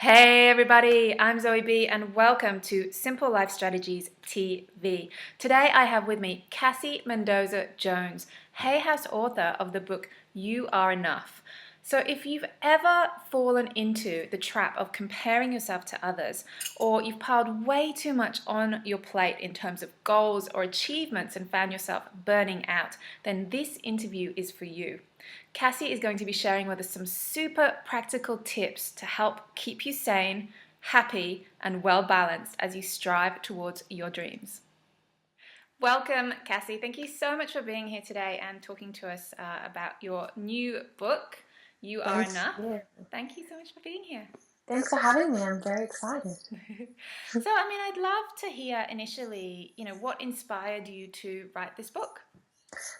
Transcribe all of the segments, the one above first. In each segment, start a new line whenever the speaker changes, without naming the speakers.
Hey everybody, I'm Zoe B and welcome to Simple Life Strategies TV. Today I have with me Cassie Mendoza Jones, Hay House author of the book You Are Enough. So if you've ever fallen into the trap of comparing yourself to others, or you've piled way too much on your plate in terms of goals or achievements and found yourself burning out, then this interview is for you. Cassie is going to be sharing with us some super practical tips to help keep you sane, happy, and well balanced as you strive towards your dreams. Welcome, Cassie. Thank you so much for being here today and talking to us about your new book, You Are
Thanks.
Enough.
Yeah.
Thank you so much for being here.
Thanks for having me. I'm very excited.
I'd love to hear initially, what inspired you to write this book?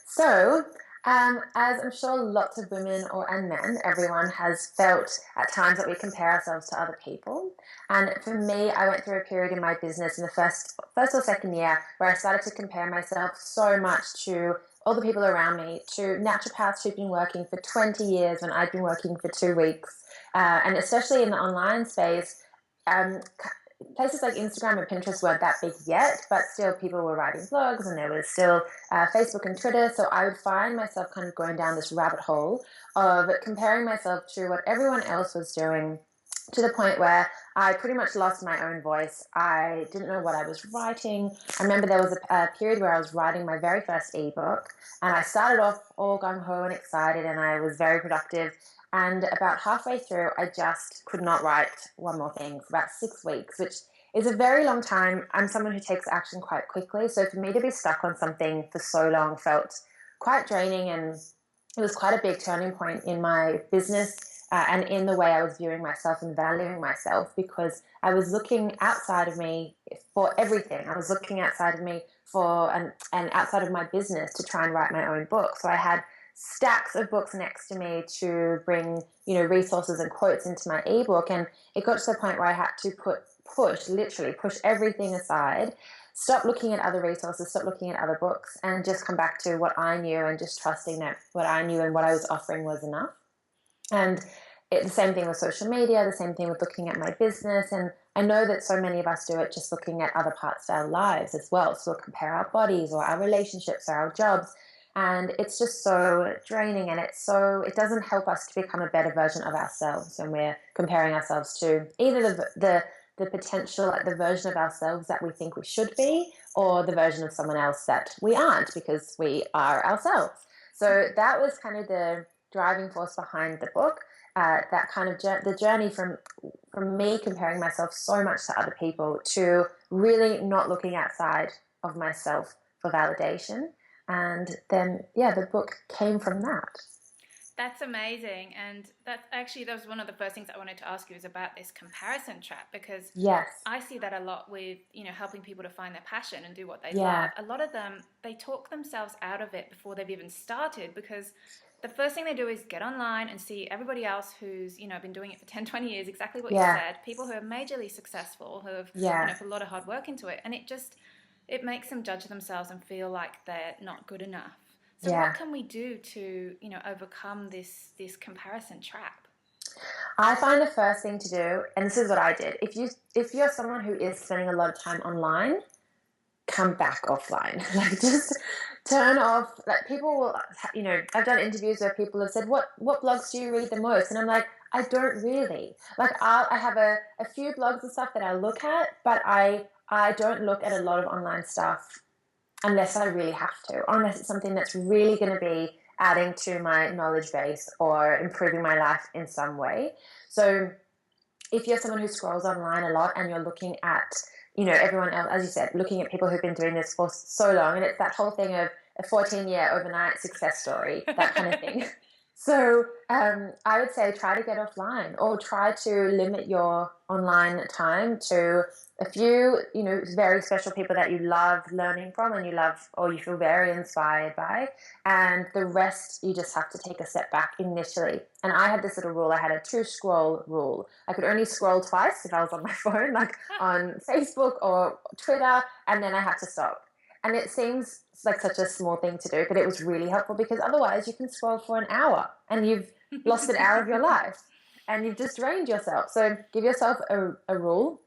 So, as I'm sure lots of women and men, everyone has felt at times that we compare ourselves to other people. And for me, I went through a period in my business in the first or second year where I started to compare myself so much to all the people around me, to naturopaths who've been working for 20 years when I'd been working for 2 weeks. And especially in the online space, um, places like Instagram and Pinterest weren't that big yet, but still people were writing blogs and there was still Facebook and Twitter. So I would find myself kind of going down this rabbit hole of comparing myself to what everyone else was doing, to the point where I pretty much lost my own voice. I didn't know what I was writing. I remember there was a period where I was writing my very first ebook, and I started off all gung ho and excited, and I was very productive. And about halfway through, I just could not write one more thing for about 6 weeks, which is a very long time. I'm someone who takes action quite quickly. So for me to be stuck on something for so long felt quite draining, and it was quite a big turning point in my business and in the way I was viewing myself and valuing myself, because I was looking outside of me for everything. I was looking outside of me for and outside of my business to try and write my own book. So I had stacks of books next to me to bring, resources and quotes into my ebook. And it got to the point where I had to literally push everything aside, stop looking at other resources, stop looking at other books, and just come back to what I knew and just trusting that what I knew and what I was offering was enough. And the same thing with social media, the same thing with looking at my business. And I know that so many of us do it just looking at other parts of our lives as well. So we'll compare our bodies or our relationships or our jobs. And it's just so draining, and it doesn't help us to become a better version of ourselves when we're comparing ourselves to either the potential, like the version of ourselves that we think we should be, or the version of someone else that we aren't, because we are ourselves. So that was kind of the driving force behind the book. That kind of the journey from me comparing myself so much to other people to really not looking outside of myself for validation. And then, yeah, the book came from that.
That's amazing. And that was one of the first things I wanted to ask you is about this comparison trap, because
Yes.
I see that a lot with, helping people to find their passion and do what they
Yeah.
love. A lot of them, they talk themselves out of it before they've even started, because the first thing they do is get online and see everybody else who's, been doing it for 10, 20 years, exactly what you
Yeah.
said, people who are majorly successful, who have,
Yeah.
put a lot of hard work into it. And it makes them judge themselves and feel like they're not good enough. So what
Yeah.
can we do to, overcome this comparison trap?
I find the first thing to do, and this is what I did, if you're someone who is spending a lot of time online, come back offline. Like, just turn off. Like, people will, I've done interviews where people have said, what blogs do you read the most? And I'm like, I don't really. Like, I have a few blogs and stuff that I look at, but I don't look at a lot of online stuff unless I really have to, or unless it's something that's really going to be adding to my knowledge base or improving my life in some way. So if you're someone who scrolls online a lot and you're looking at, everyone else, as you said, looking at people who've been doing this for so long, and it's that whole thing of a 14-year overnight success story, that kind of thing. So I would say try to get offline, or try to limit your online time to a few, very special people that you love learning from and you love, or you feel very inspired by. And the rest, you just have to take a step back initially. And I had this little rule. I had a 2 scroll rule. I could only scroll twice if I was on my phone, like on Facebook or Twitter, and then I had to stop. And it seems like such a small thing to do, but it was really helpful, because otherwise you can scroll for an hour and you've lost an hour of your life. and you've just drained yourself. So give yourself a rule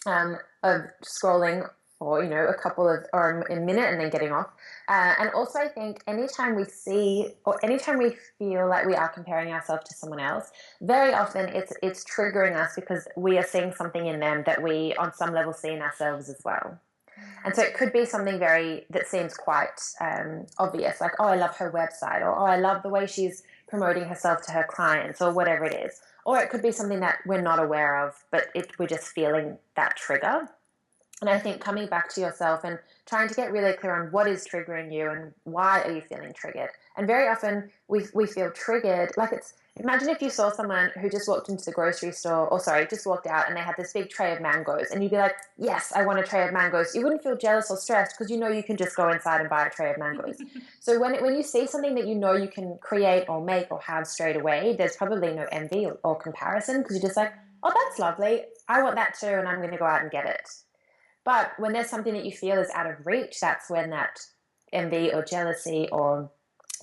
of scrolling for, a couple of, or a minute and then getting off. And also I think anytime we see, or anytime we feel like we are comparing ourselves to someone else, very often it's triggering us because we are seeing something in them that we on some level see in ourselves as well. And so it could be something that seems quite obvious, like, oh, I love her website, or oh, I love the way she's promoting herself to her clients, or whatever it is. Or it could be something that we're not aware of, but we're just feeling that trigger. And I think coming back to yourself and trying to get really clear on what is triggering you and why are you feeling triggered. And very often we feel triggered. Like imagine if you saw someone who just walked into the grocery store, or sorry, just walked out and they had this big tray of mangoes and you'd be like, yes, I want a tray of mangoes. You wouldn't feel jealous or stressed because you can just go inside and buy a tray of mangoes. So when you see something that you can create or make or have straight away, there's probably no envy or comparison because you're just like, oh, that's lovely. I want that too and I'm going to go out and get it. But when there's something that you feel is out of reach, that's when that envy or jealousy or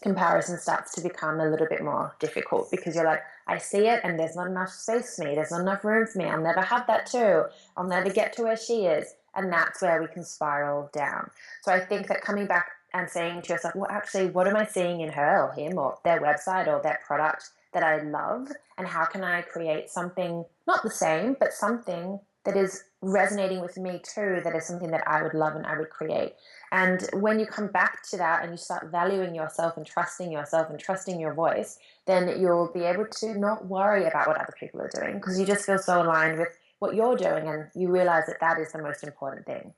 comparison starts to become a little bit more difficult because you're like, I see it and there's not enough space for me. There's not enough room for me. I'll never have that too. I'll never get to where she is. And that's where we can spiral down. So I think that coming back and saying to yourself, well, actually, what am I seeing in her or him or their website or their product that I love? And how can I create something, not the same, but something that is resonating with me too, that is something that I would love and I would create. And when you come back to that and you start valuing yourself and trusting your voice, then you'll be able to not worry about what other people are doing because you just feel so aligned with what you're doing and you realize that that is the most important thing.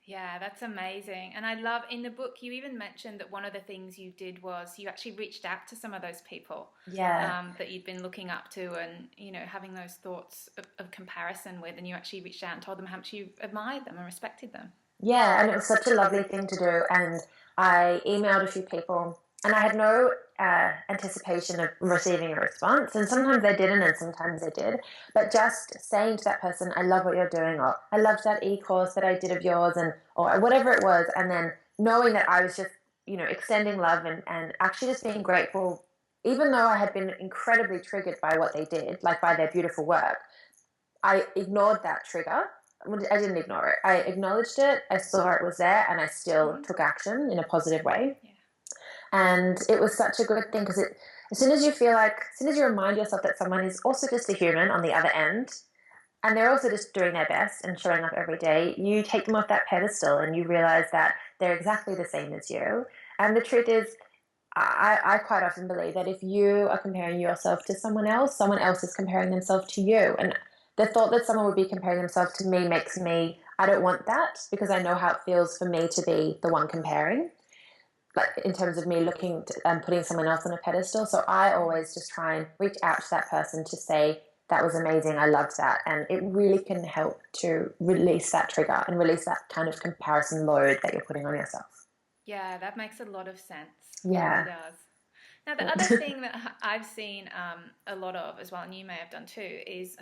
Yeah, that's amazing. And I love in the book, you even mentioned that one of the things you did was you actually reached out to some of those people
Yeah.
that you'd been looking up to and, having those thoughts of comparison with, and you actually reached out and told them how much you admired them and respected them.
Yeah, and it was such a lovely thing to do. And I emailed a few people, and I had no anticipation of receiving a response. And sometimes they didn't, and sometimes they did. But just saying to that person, "I love what you're doing," or "I loved that e-course that I did of yours," and or whatever it was, and then knowing that I was just extending love and actually just being grateful, even though I had been incredibly triggered by what they did, like by their beautiful work. I ignored that trigger. I didn't ignore it. I acknowledged it. I saw it was there, and I still took action in a positive way.
Yeah.
And it was such a good thing because as soon as you remind yourself that someone is also just a human on the other end, and they're also just doing their best and showing up every day, you take them off that pedestal and you realize that they're exactly the same as you. And the truth is, I quite often believe that if you are comparing yourself to someone else is comparing themselves to you. And the thought that someone would be comparing themselves to me makes me, I don't want that because I know how it feels for me to be the one comparing, like in terms of me looking and putting someone else on a pedestal. So I always just try and reach out to that person to say, that was amazing, I loved that. And it really can help to release that trigger and release that kind of comparison load that you're putting on yourself.
Yeah, that makes a lot of sense.
Yeah.
It really does. Now, the other thing that I've seen a lot of as well, and you may have done too, is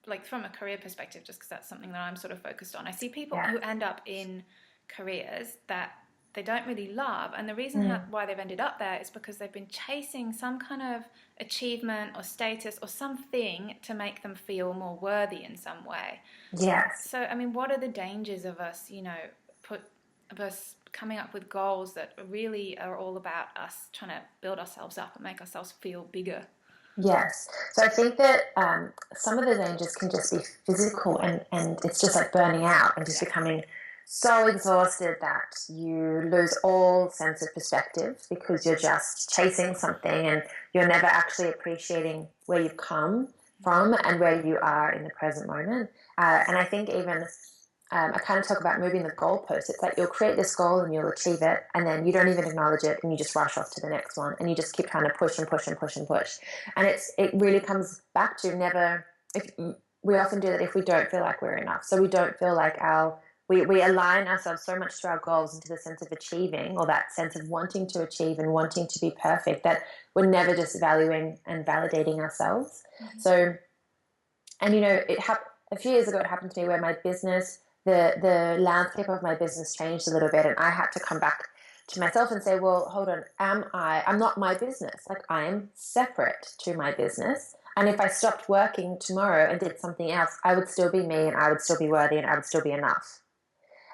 like from a career perspective, just because that's something that I'm sort of focused on. I see people who end up in careers that they don't really love, and the reason why they've ended up there is because they've been chasing some kind of achievement or status or something to make them feel more worthy in some way.
Yes.
So, I mean, what are the dangers of us, of us coming up with goals that really are all about us trying to build ourselves up and make ourselves feel bigger?
Yes. So I think that some of the dangers can just be physical and it's just like burning out and just becoming so exhausted that you lose all sense of perspective because you're just chasing something and you're never actually appreciating where you've come from and where you are in the present moment. And I think even I kind of talk about moving the goalpost. It's like you'll create this goal and you'll achieve it, and then you don't even acknowledge it, and you just rush off to the next one, and you just keep trying to push and push and push and push. And it really comes back to never. If we often do that if we don't feel like we're enough, so we don't feel like we align ourselves so much to our goals and to the sense of achieving or that sense of wanting to achieve and wanting to be perfect that we're never just valuing and validating ourselves. So, and a few years ago it happened to me where my business. The landscape of my business changed a little bit and I had to come back to myself and say, well, hold on, I'm not my business. Like I am separate to my business. And if I stopped working tomorrow and did something else, I would still be me and I would still be worthy and I would still be enough.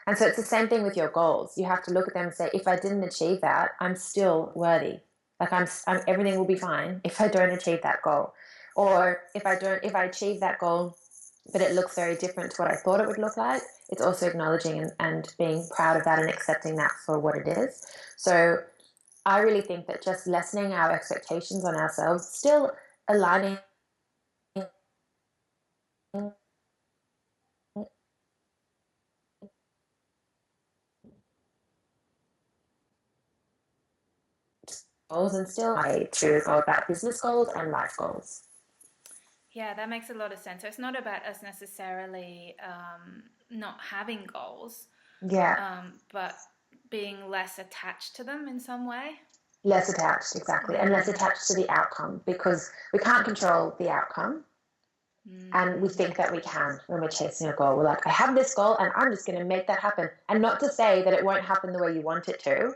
And so it's the same thing with your goals. You have to look at them and say, if I didn't achieve that, I'm still worthy. Like everything will be fine if I don't achieve that goal. Or if I achieve that goal, but it looks very different to what I thought it would look like, it's also acknowledging and being proud of that and accepting that for what it is. So I really think that just lessening our expectations on ourselves, still aligning goals and still to go about business goals and life goals.
Yeah, that makes a lot of sense. So it's not about us necessarily not having goals,
Yeah,
but being less attached to them in some way.
less attached, exactly, and less attached to the outcome because we can't control the outcome. And we think that we can when we're chasing a goal. We're like, I have this goal and I'm just going to make that happen. And not to say that it won't happen the way you want it to.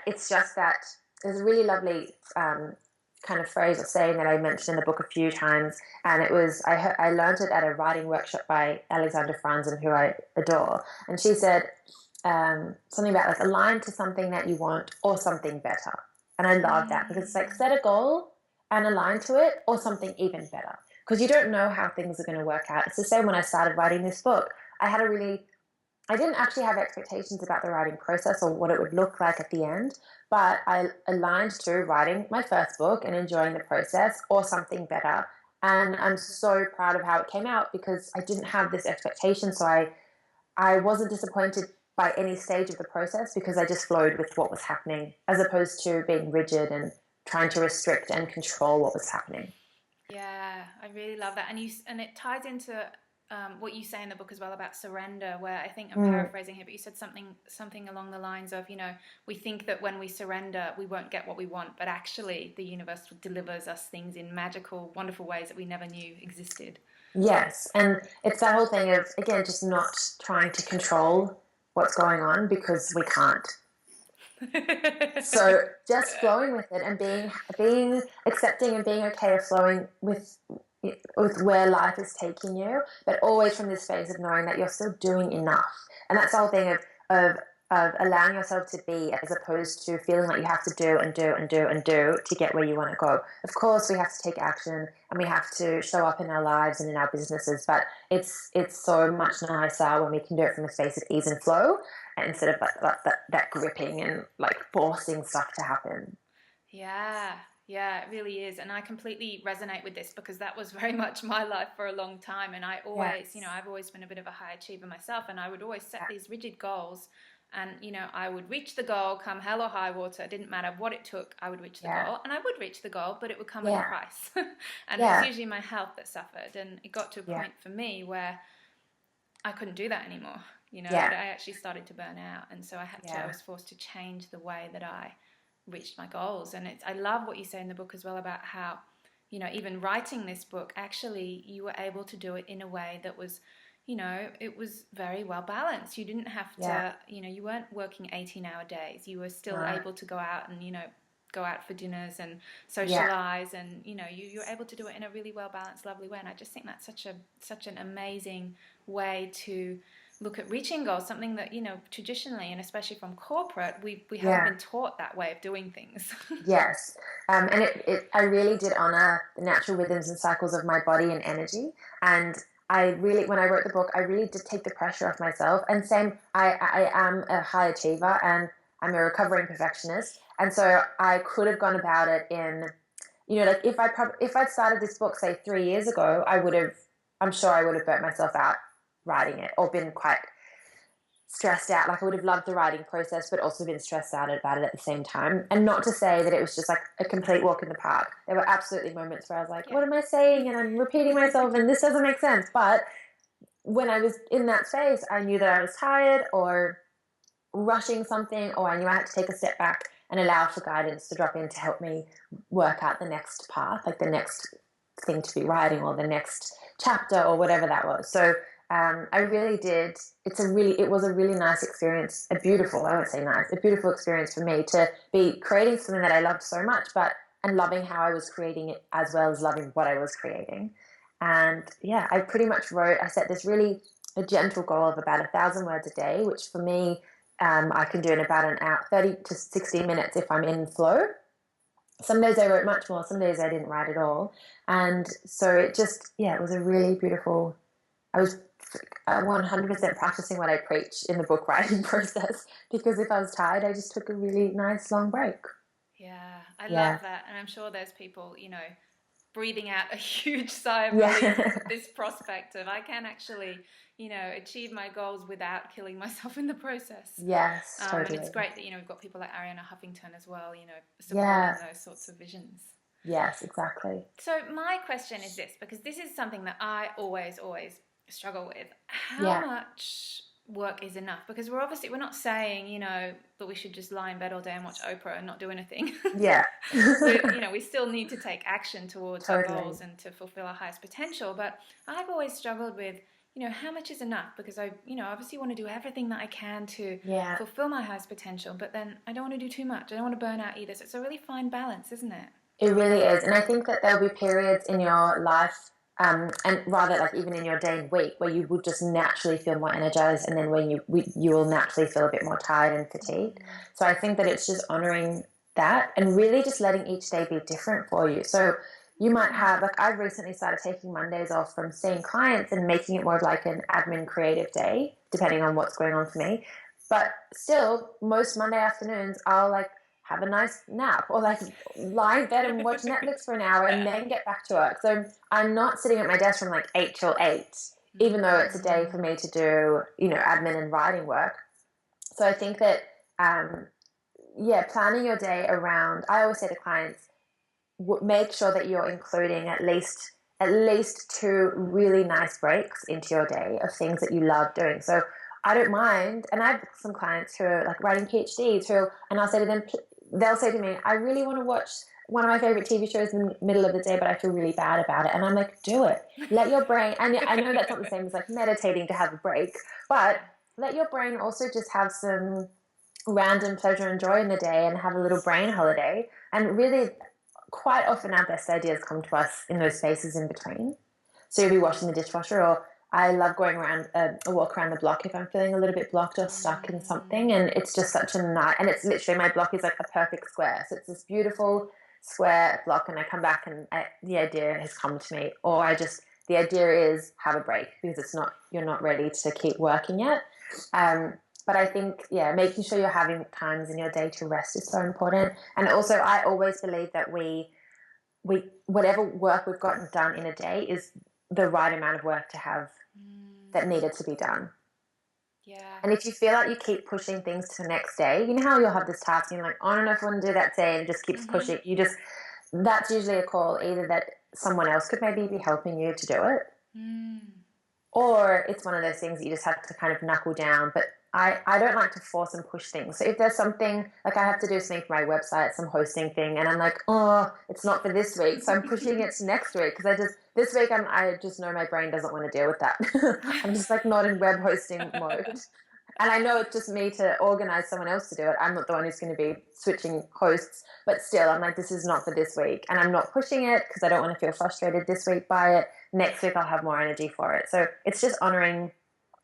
It's just that there's a really lovely kind of phrase or saying that I mentioned in the book a few times. And it was, I learned it at a writing workshop by Alexandra Franzen, who I adore. And she said something about like align to something that you want or something better. And I love that because it's like set a goal and align to it or something even better. Because you don't know how things are going to work out. It's the same when I started writing this book. I didn't actually have expectations about the writing process or what it would look like at the end, but I aligned to writing my first book and enjoying the process or something better. And I'm so proud of how it came out because I didn't have this expectation. So I wasn't disappointed by any stage of the process because I just flowed with what was happening as opposed to being rigid and trying to restrict and control what was happening.
Yeah, I really love that, and and it ties into what you say in the book as well about surrender. Where I think I'm
Mm.
paraphrasing here, but you said something along the lines of, we think that when we surrender, we won't get what we want, but actually, the universe delivers us things in magical, wonderful ways that we never knew existed.
Yes, and it's that whole thing of, again, just not trying to control what's going on because we can't. So just flowing with it and being accepting and being okay of flowing with where life is taking you, but always from this space of knowing that you're still doing enough. And that's the whole thing of of allowing yourself to be as opposed to feeling like you have to do and do and do and do to get where you want to go. Of course, we have to take action and we have to show up in our lives and in our businesses, but it's so much nicer when we can do it from a space of ease and flow instead of that gripping and like forcing stuff to happen.
Yeah, yeah, it really is. And I completely resonate with this because that was very much my life for a long time. And I always,
Yes.
I've always been a bit of a high achiever myself. And I would always set
Yeah.
these rigid goals. And, I would reach the goal come hell or high water. It didn't matter what it took, I would reach the
Yeah.
goal. And I would reach the goal, but it would come at a
Yeah.
price. And it was
Yeah.
usually my health that suffered. And it got to a
Yeah.
point for me where I couldn't do that anymore.
Yeah.
I actually started to burn out. And so I
Yeah.
was forced to change the way that I reached my goals. And I love what you say in the book as well about how, even writing this book, actually, you were able to do it in a way that was, it was very well balanced. You didn't have
Yeah.
to, you weren't working 18-hour days. You were still
No.
able to go out and, go out for dinners and
Yeah.
socialize, and you're able to do it in a really well balanced, lovely way. And I just think that's such an amazing way to look at reaching goals, something that traditionally, and especially from corporate, we haven't
Yeah.
been taught that way of doing things.
Yes. And I really did honor the natural rhythms and cycles of my body and energy. And when I wrote the book, I really did take the pressure off myself. And same, I am a high achiever and I'm a recovering perfectionist. And so I could have gone about it in, like if I'd started this book, say 3 years ago, I'm sure I would have burnt myself out writing it or been quite stressed out. Like I would have loved the writing process, but also been stressed out about it at the same time. And not to say that it was just like a complete walk in the park. There were absolutely moments where I was like,
Yeah.
what am I saying? And I'm repeating myself and this doesn't make sense. But when I was in that space, I knew that I was tired or rushing something, or I knew I had to take a step back and allow for guidance to drop in to help me work out the next path, like the next thing to be writing or the next chapter or whatever that was. So I really did. It was a really nice experience, I won't say nice, a beautiful experience for me to be creating something that I loved so much, but and loving how I was creating it as well as loving what I was creating. And yeah, I pretty much I set this really a gentle goal of about 1,000 words a day, which for me, I can do in about an hour, 30 to 60 minutes if I'm in flow. Some days I wrote much more, some days I didn't write at all. And so it just, yeah, it was a really beautiful, I was 100% practicing what I preach in the book writing process, because if I was tired, I just took a really nice long break.
Yeah, I love
Yeah.
that. And I'm sure there's people, breathing out a huge sigh of relief
Yeah.
at this prospect of I can actually, achieve my goals without killing myself in the process.
Yes,
And it's
totally.
great that, we've got people like Ariana Huffington as well, supporting
Yeah.
those sorts of visions.
Yes, exactly.
So my question is this, because this is something that I always struggle with. How
Yeah.
much work is enough? Because we're not saying, that we should just lie in bed all day and watch Oprah and not do anything.
Yeah.
We still need to take action towards our
Totally.
goals and to fulfill our highest potential. But I've always struggled with, how much is enough? Because I, obviously want to do everything that I can to
Yeah.
fulfill my highest potential, but then I don't want to do too much. I don't want to burn out either. So it's a really fine balance, isn't it?
It really is. And I think that there'll be periods in your life, and rather like even in your day and week, where you will just naturally feel more energized, and then when you will naturally feel a bit more tired and fatigued. So I think that it's just honoring that and really just letting each day be different for you. So you might have, like, I've recently started taking Mondays off from seeing clients and making it more of like an admin creative day, depending on what's going on for me. But still, most Monday afternoons, I'll like have a nice nap or like lie in bed and watch Netflix for an hour and then get back to work. So I'm not sitting at my desk from like 8 till 8, even though it's a day for me to do, admin and writing work. So I think that, planning your day around, I always say to clients, make sure that you're including at least two really nice breaks into your day of things that you love doing. So I don't mind, and I have some clients who are like writing PhDs and I'll say to them, they'll say to me, I really want to watch one of my favorite TV shows in the middle of the day, but I feel really bad about it. And I'm like, do it. Let your brain, and I know that's not the same as like meditating to have a break, but let your brain also just have some random pleasure and joy in the day and have a little brain holiday. And really, quite often our best ideas come to us in those spaces in between. So you'll be washing the dishwasher, or I love going around a walk around the block if I'm feeling a little bit blocked or stuck in something. And it's just such a nice, and it's literally, my block is like a perfect square. So it's this beautiful square block, and I come back and the idea has come to me, or the idea is have a break because you're not ready to keep working yet. But I think, making sure you're having times in your day to rest is so important. And also, I always believe that we whatever work we've gotten done in a day is the right amount of work to have that needed to be done.
Yeah.
And if you feel like you keep pushing things to the next day, you know how you'll have this task and you're like, I don't know if I want to do that today, and it just keeps pushing. That's usually a call either that someone else could maybe be helping you to do it, or it's one of those things that you just have to kind of knuckle down. But I don't like to force and push things. So if there's something, like I have to do something for my website, some hosting thing, and I'm like, oh, it's not for this week, so I'm pushing it to next week, because this week I just know my brain doesn't want to deal with that. I'm just like not in web hosting mode. And I know it's just me to organize someone else to do it. I'm not the one who's going to be switching hosts, but still, I'm like, this is not for this week. And I'm not pushing it because I don't want to feel frustrated this week by it. Next week, I'll have more energy for it. So it's just honoring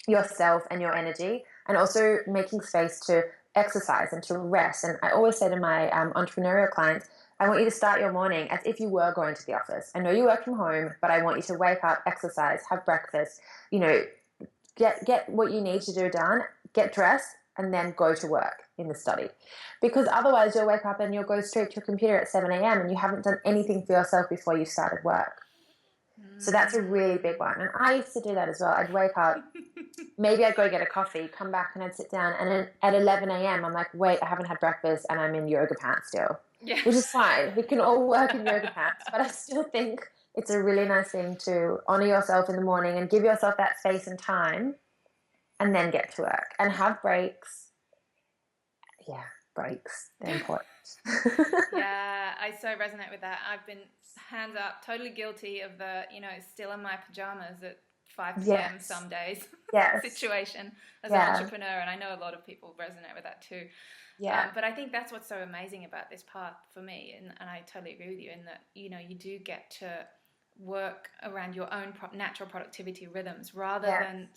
yourself and your energy, and also making space to exercise and to rest. And I always say to my entrepreneurial clients, I want you to start your morning as if you were going to the office. I know you work from home, but I want you to wake up, exercise, have breakfast, get what you need to do done, get dressed, and then go to work in the study. Because otherwise you'll wake up and you'll go straight to your computer at 7 a.m. and you haven't done anything for yourself before you started work. So that's a really big one. And I used to do that as well. I'd wake up, maybe I'd go get a coffee, come back and I'd sit down, and then at 11 a.m. I'm like, wait, I haven't had breakfast and I'm in yoga pants still.
Yeah.
Which is fine. We can all work in yoga pants. But I still think it's a really nice thing to honor yourself in the morning and give yourself that space and time, and then get to work and have breaks. Yeah, breaks. They're important.
Yeah, I so resonate with that. I've been, hands up, totally guilty of the, still in my pajamas at 5 p.m.
Yes.
some days
Yes.
situation as
Yeah.
an entrepreneur. And I know a lot of people resonate with that too.
Yeah.
But I think that's what's so amazing about this path for me, and I totally agree with you in that, you do get to work around your own natural productivity rhythms rather
Yeah.
than,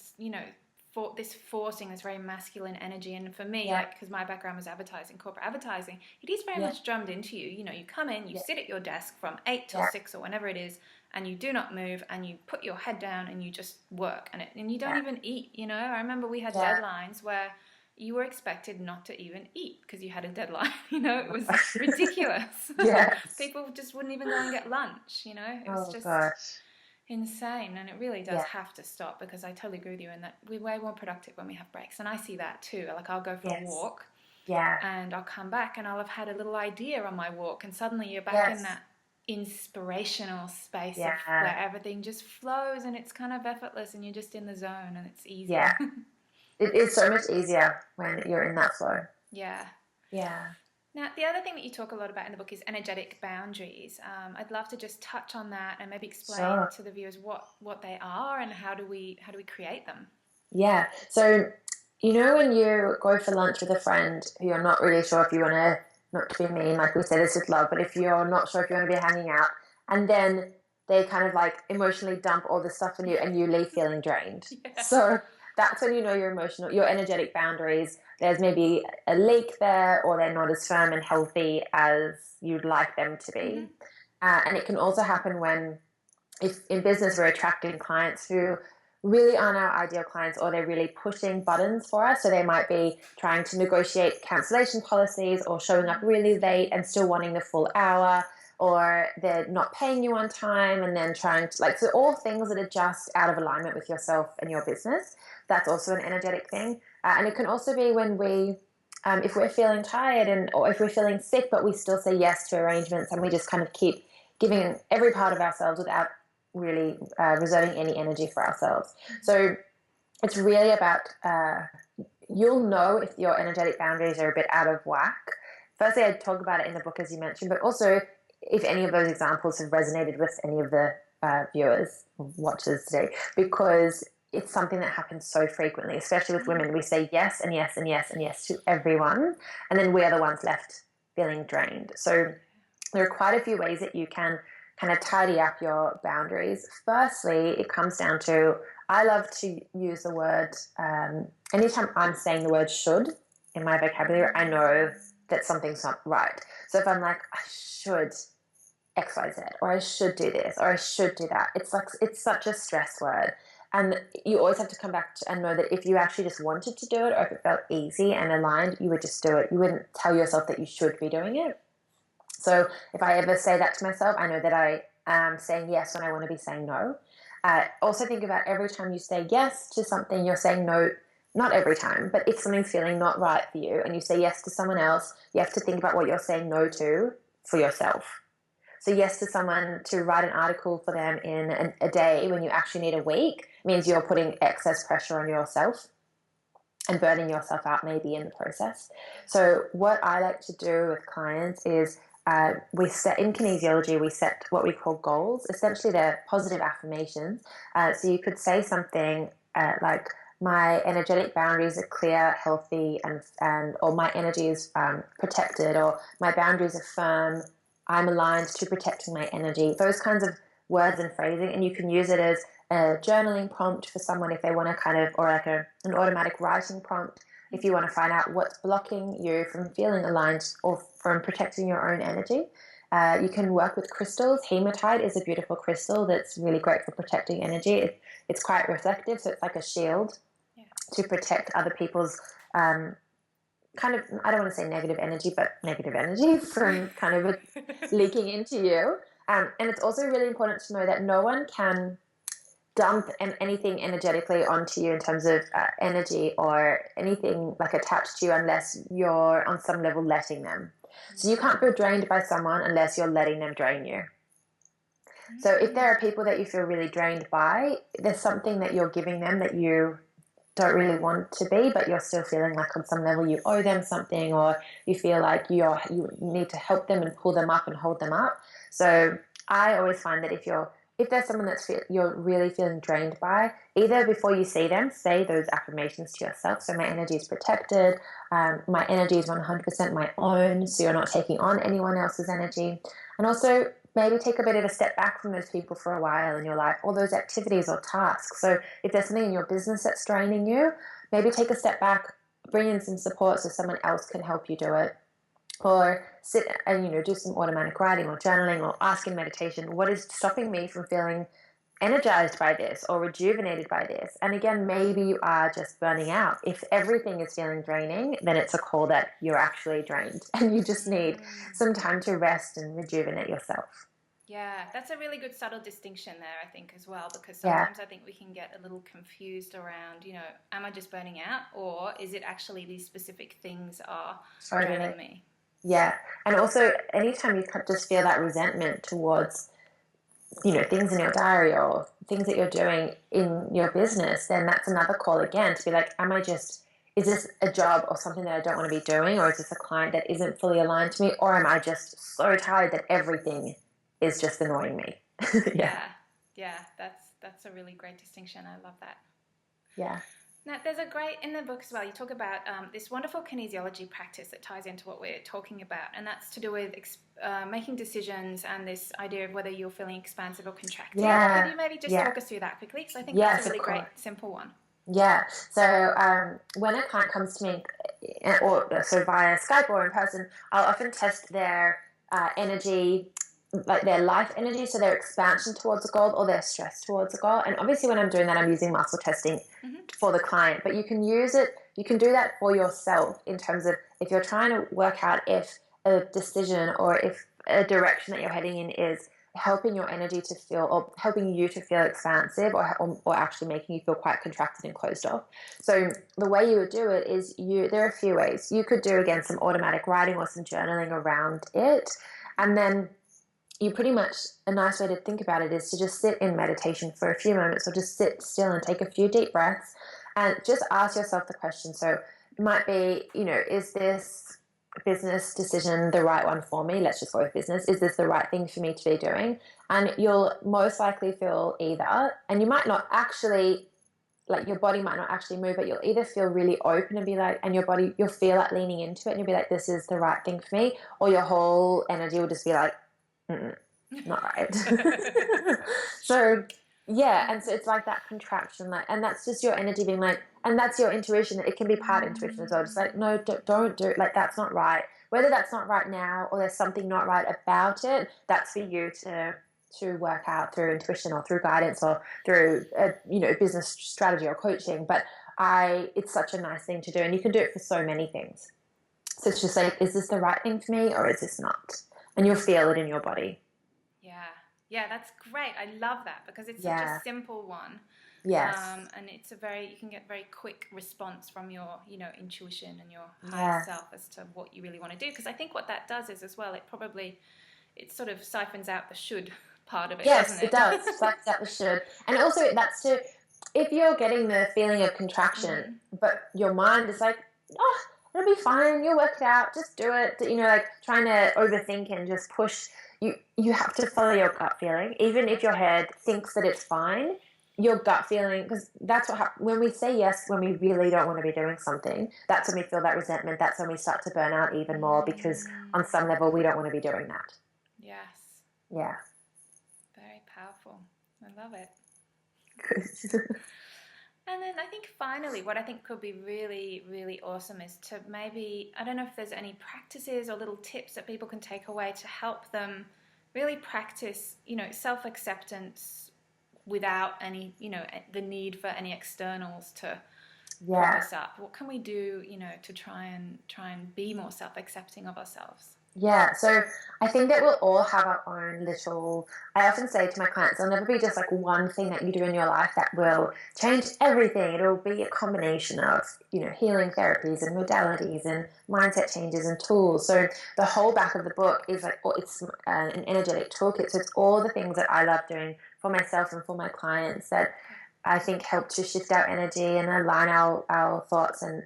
for this forcing this very masculine energy. And for me,
Yeah.
like, because my background was advertising, corporate advertising, it is very
Yeah.
much drummed into you. You come in, you
Yeah.
sit at your desk from 8 till
Yeah.
6 or whenever it is, and you do not move, and you put your head down and you just work, and you don't
Yeah.
even eat. I remember we had
Yeah.
deadlines where you were expected not to even eat because you had a deadline. It was ridiculous.
Yes.
People just wouldn't even go and get lunch. It was
Oh
just
gosh.
insane, and it really does
Yeah.
have to stop, because I totally agree with you in that we're way more productive when we have breaks. And I see that too. Like, I'll go for a
Yes.
walk
Yeah.
and I'll come back and I'll have had a little idea on my walk, and suddenly you're back in
Yes.
that inspirational space of
Yeah.
where everything just flows and it's kind of effortless and you're just in the zone and it's easy.
Yeah. It is so much easier when you're in that flow.
Yeah.
Yeah.
Now, the other thing that you talk a lot about in the book is energetic boundaries. I'd love to just touch on that and maybe explain
Sure.
to the viewers what they are and how do we create them.
Yeah. So, when you go for lunch with a friend who you're not really sure if you want to, not to be mean, like we say this with love, but if you're not sure if you want to be hanging out, and then they kind of like emotionally dump all this stuff on you and you leave feeling drained.
Yeah.
So that's when your energetic boundaries, there's maybe a leak there, or they're not as firm and healthy as you'd like them to
Mm-hmm.
be. And it can also happen when, if in business we're attracting clients who really aren't our ideal clients, or they're really pushing buttons for us. So they might be trying to negotiate cancellation policies, or showing up really late and still wanting the full hour, or they're not paying you on time and then trying to, like, so all things that are just out of alignment with yourself and your business. That's also an energetic thing. And it can also be when if we're feeling tired, or if we're feeling sick, but we still say yes to arrangements, and we just kind of keep giving every part of ourselves without really reserving any energy for ourselves. So it's really about, you'll know if your energetic boundaries are a bit out of whack. Firstly, I talk about it in the book, as you mentioned, but also if any of those examples have resonated with any of the viewers, watchers today, because it's something that happens so frequently, especially with women. We say yes and yes and yes and yes to everyone, and then we are the ones left feeling drained. So there are quite a few ways that you can kind of tidy up your boundaries. Firstly, it comes down to, I love to use the word, anytime I'm saying the word should in my vocabulary, I know that something's not right. So if I'm like, I should X, Y, Z, or I should do this, or I should do that, it's like, it's such a stress word. And you always have to come back to, and know that if you actually just wanted to do it, or if it felt easy and aligned, you would just do it. You wouldn't tell yourself that you should be doing it. So if I ever say that to myself, I know that I am saying yes when I want to be saying no. Also think about every time you say yes to something, you're saying no. Not every time, but if something's feeling not right for you and you say yes to someone else, you have to think about what you're saying no to for yourself. So yes to someone to write an article for them in a day when you actually need a week means you're putting excess pressure on yourself and burning yourself out maybe in the process. So what I like to do with clients is, we set, in kinesiology, we set what we call goals. Essentially, they're positive affirmations. So you could say something like, my energetic boundaries are clear, healthy, and or my energy is protected, or my boundaries are firm, I'm aligned to protecting my energy. Those kinds of words and phrasing, and you can use it as a journaling prompt for someone if they want to kind of, or like an automatic writing prompt if you want to find out what's blocking you from feeling aligned or from protecting your own energy. You can work with crystals. Hematite is a beautiful crystal that's really great for protecting energy. It's quite reflective, so it's like a shield to protect other people's kind of, I don't want to say negative energy, but negative energy from kind of leaking into you. And it's also really important to know that no one can dump anything energetically onto you in terms of energy or anything like attached to you unless you're on some level letting them. So you can't feel drained by someone unless you're letting them drain you. So if there are people that you feel really drained by, there's something that you're giving them that you don't really want to be, but you're still feeling like on some level you owe them something, or you feel like you need to help them and pull them up and hold them up. So I always find that if you're if there's someone you're really feeling drained by, either before you see them, say those affirmations to yourself. So my energy is protected. My energy is 100% my own. So you're not taking on anyone else's energy. And also maybe take a bit of a step back from those people for a while in your life, or those activities or tasks. So if there's something in your business that's draining you, maybe take a step back, bring in some support so someone else can help you do it. Or sit and, do some automatic writing or journaling or ask in meditation, what is stopping me from feeling energized by this or rejuvenated by this? And again, maybe you are just burning out. If everything is feeling draining, then it's a call that you're actually drained and you just need some time to rest and rejuvenate yourself.
Yeah, that's a really good subtle distinction there, I think, as well, because
Yeah,
sometimes I think we can get a little confused around, am I just burning out, or is it actually these specific things are
totally.
draining me?
Yeah. And also, anytime you just feel that resentment towards, things in your diary or things that you're doing in your business, then that's another call again to be like, is this a job or something that I don't want to be doing? Or is this a client that isn't fully aligned to me? Or am I just so tired that everything is just annoying me? Yeah.
Yeah, that's a really great distinction. I love that.
Yeah.
Now, there's a great, in the book as well, you talk about this wonderful kinesiology practice that ties into what we're talking about, and that's to do with making decisions and this idea of whether you're feeling expansive or contracted.
Yeah.
Could you maybe just
Yeah.
talk us through that quickly? Because I think
Yes,
that's a
of
really great,
course.
simple one.
Yeah. So when a client comes to me, or so via Skype or in person, I'll often test their energy, like their life energy, so their expansion towards a goal or their stress towards a goal. And obviously, when I'm doing that, I'm using muscle testing for the client. But you can use it. You can do that for yourself in terms of if you're trying to work out if a decision or if a direction that you're heading in is helping your energy to feel or helping you to feel expansive or actually making you feel quite contracted and closed off. So the way you would do it is there are a few ways. You could do, again, some automatic writing or some journaling around it. And then you pretty much, a nice way to think about it is to just sit in meditation for a few moments or just sit still and take a few deep breaths and just ask yourself the question. So it might be, is this business decision the right one for me? Let's just go with business. Is this the right thing for me to be doing? And you'll most likely feel either, and you might not actually, like your body might not actually move, but you'll either feel really open and be like, and your body, you'll feel like leaning into it and you'll be like, this is the right thing for me. Or your whole energy will just be like, not right. So yeah, and so it's like that contraction, and that's just your energy being like, and that's your intuition. It can be part intuition as well. Just like, no, don't do it. Like, that's not right. Whether that's not right now or there's something not right about it, that's for you to work out through intuition or through guidance or through business strategy or coaching. But it's such a nice thing to do, and you can do it for so many things. So it's just like, is this the right thing for me or is this not? And you'll feel it in your body.
Yeah, that's great. I love that because it's such a simple one.
Yes.
And it's you can get very quick response from your, intuition and your higher self as to what you really want to do. Because I think what that does is as well, it sort of siphons out the should part of it,
Yes,
doesn't it?
it does. Siphons out the should. And also if you're getting the feeling of contraction, but your mind is like, oh, it'll be fine. You'll work it out. Just do it. Like trying to overthink and just push. You have to follow your gut feeling. Even if your head thinks that it's fine, your gut feeling, because that's when we say yes, when we really don't want to be doing something, that's when we feel that resentment. That's when we start to burn out even more because on some level we don't want to be doing that.
Yes.
Yeah.
Very powerful. I love it.
Good.
And then I think finally, what I think could be really, really awesome is to maybe, I don't know if there's any practices or little tips that people can take away to help them really practice, self-acceptance without any, the need for any externals to prop us up. What can we do, to try and be more self-accepting of ourselves?
Yeah, so I think that we'll all have our own little, I often say to my clients, there'll never be just like one thing that you do in your life that will change everything. It'll be a combination of, healing therapies and modalities and mindset changes and tools. So the whole back of the book is like, it's an energetic toolkit. So it's all the things that I love doing for myself and for my clients that I think help to shift our energy and align our thoughts and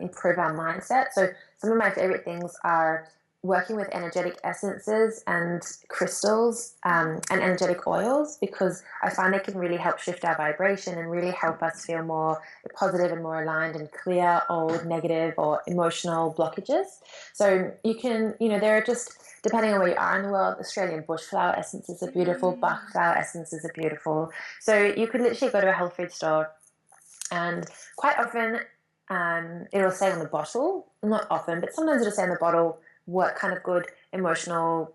improve our mindset. So some of my favorite things are working with energetic essences and crystals and energetic oils, because I find they can really help shift our vibration and really help us feel more positive and more aligned and clear old negative or emotional blockages. So you can, there are just, depending on where you are in the world, Australian bushflower essences are beautiful, Bach flower essences are beautiful. So you could literally go to a health food store, and quite often it'll say on the bottle, not often, but sometimes it'll say on the bottle what kind of good emotional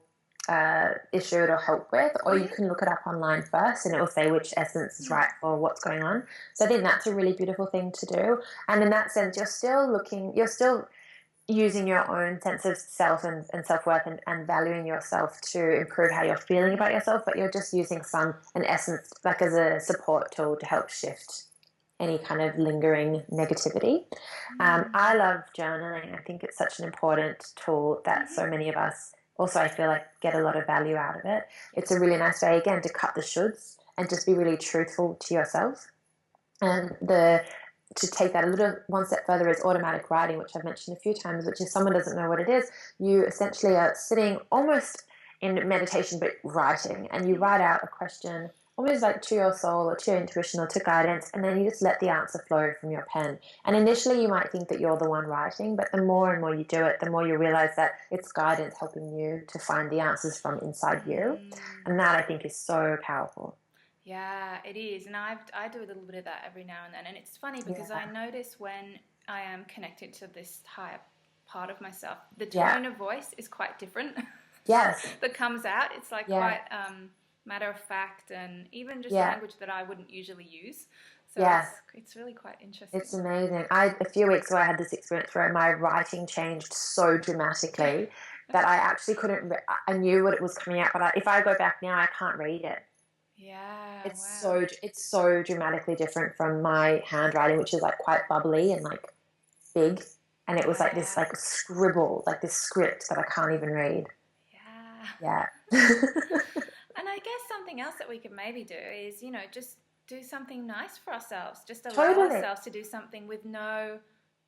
issue it'll help with, or you can look it up online first and it will say which essence is right for what's going on. So I think that's a really beautiful thing to do. And in that sense, you're still using your own sense of self and self-worth and valuing yourself to improve how you're feeling about yourself, but you're just using an essence like as a support tool to help shift any kind of lingering negativity. I love journaling. I think it's such an important tool that so many of us also, I feel like, get a lot of value out of it. It's a really nice way, again, to cut the shoulds and just be really truthful to yourself. And to take that a little one step further is automatic writing, which I've mentioned a few times, which is, someone doesn't know what it is, you essentially are sitting almost in meditation but writing, and you write out a question almost like to your soul or to your intuition or to guidance, and then you just let the answer flow from your pen. And initially you might think that you're the one writing, but the more and more you do it, the more you realize that it's guidance helping you to find the answers from inside you. And that, I think, is so powerful.
Yeah, it is. And I do a little bit of that every now and then. And it's funny because I notice when I am connected to this higher part of myself, the tone of voice is quite different.
Yes.
That comes out. It's like quite matter of fact, and even just language that I wouldn't usually use. So it's really quite interesting.
It's amazing. A few weeks ago, I had this experience where my writing changed so dramatically that I actually couldn't, I knew what it was coming out, but if I go back now, I can't read it.
Yeah,
it's so dramatically different from my handwriting, which is like quite bubbly and like big, and it was like this like scribble, like this script that I can't even read. Yeah.
And I guess something else that we could maybe do is, just do something nice for ourselves. Just allow ourselves to do something with no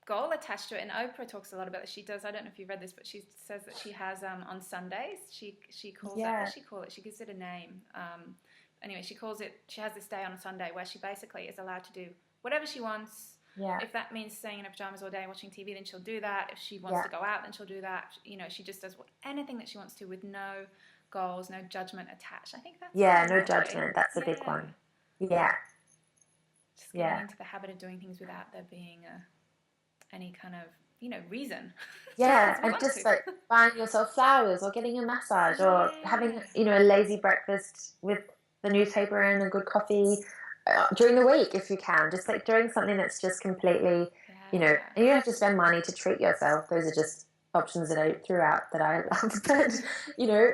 goal attached to it. And Oprah talks a lot about it. She does. I don't know if you've read this, but she says that she has on Sundays. She calls that. What does she call it? She gives it a name. Anyway, she calls it. She has this day on a Sunday where she basically is allowed to do whatever she wants.
Yeah.
If that means staying in her pajamas all day watching TV, then she'll do that. If she wants to go out, then she'll do that. She just does anything that she wants to with no goals, no judgment attached. I think that's
no judgment. That's a big one. Yeah.
Just getting into the habit of doing things without there being any kind of reason.
Yeah, and just like buying yourself flowers or getting a massage or having a lazy breakfast with the newspaper and a good coffee during the week if you can. Just like doing something that's just completely, and you don't have to spend money to treat yourself. Those are just options that I threw out that I love. But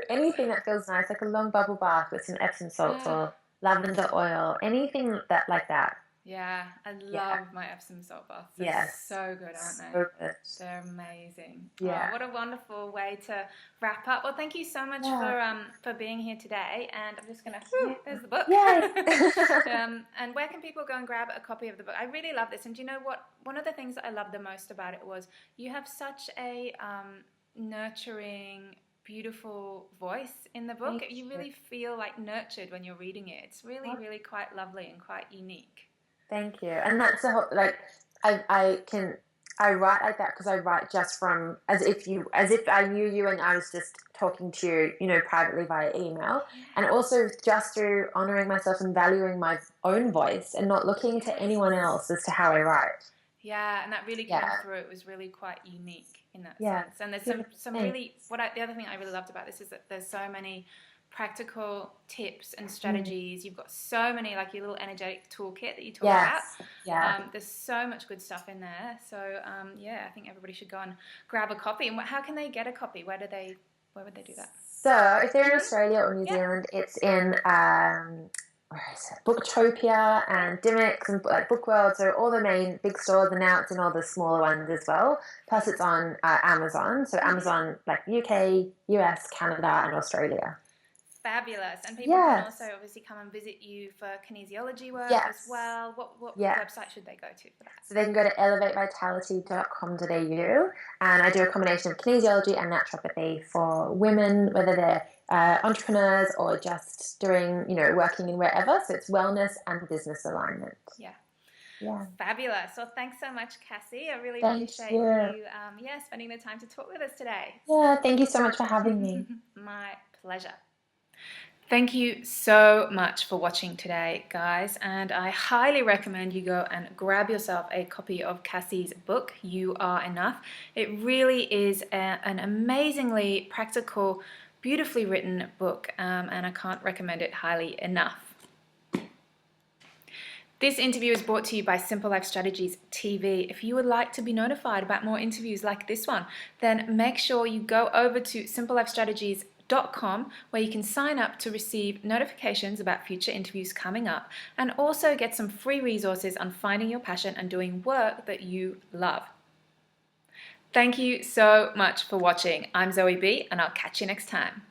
anything that feels nice, like a long bubble bath with some Epsom salts or lavender oil, anything like that.
Yeah, I love my Epsom salt baths. They're so good, aren't they? So good. They're amazing. Yeah. Oh, what a wonderful way to wrap up. Well, thank you so much for being here today. And I'm just going to, there's the book. Yay! And where can people go and grab a copy of the book? I really love this. And do you know what? One of the things that I loved the most about it was you have such a nurturing, beautiful voice in the book. You really feel like nurtured when you're reading it. It's really, really quite lovely and quite unique.
Thank you. And that's the whole, like, I write like that because I write just from as if I knew you and I was just talking to you, privately via email, and also just through honoring myself and valuing my own voice and not looking to anyone else as to how I write.
Yeah, and that really came through. It was really quite unique in that sense. And there's some really the other thing I really loved about this is that there's so many practical tips and strategies. You've got so many, like your little energetic toolkit that you talk about. Yeah. There's so much good stuff in there. So I think everybody should go and grab a copy. And how can they get a copy? Where would they do that?
So if they're in Australia or New Zealand, it's in where is it? Booktopia and Dimmicks and Bookworld. So all the main big stores, and now it's in all the smaller ones as well. Plus it's on Amazon. So Amazon, like UK, US, Canada, and Australia.
Fabulous. And people can also
Yes.
obviously come and visit you for kinesiology work as
Yes.
well. What
Yes.
website should they go to for that?
So they can go to elevatevitality.com.au, and I do a combination of kinesiology and naturopathy for women, whether they're entrepreneurs or just doing, working in wherever. So it's wellness and business alignment.
Yeah.
Yeah.
Fabulous. Well, thanks so much, Cassie. I really
Thank
appreciate
you.
you, spending the time to talk with us today.
Yeah, thank you so much for having me.
My pleasure. Thank you so much for watching today, guys, and I highly recommend you go and grab yourself a copy of Cassie's book, You Are Enough. It really is an amazingly practical, beautifully written book, and I can't recommend it highly enough. This interview is brought to you by Simple Life Strategies TV. If you would like to be notified about more interviews like this one, then make sure you go over to simplelifestrategies.com, where you can sign up to receive notifications about future interviews coming up, and also get some free resources on finding your passion and doing work that you love. Thank you so much for watching. I'm Zoe B, and I'll catch you next time.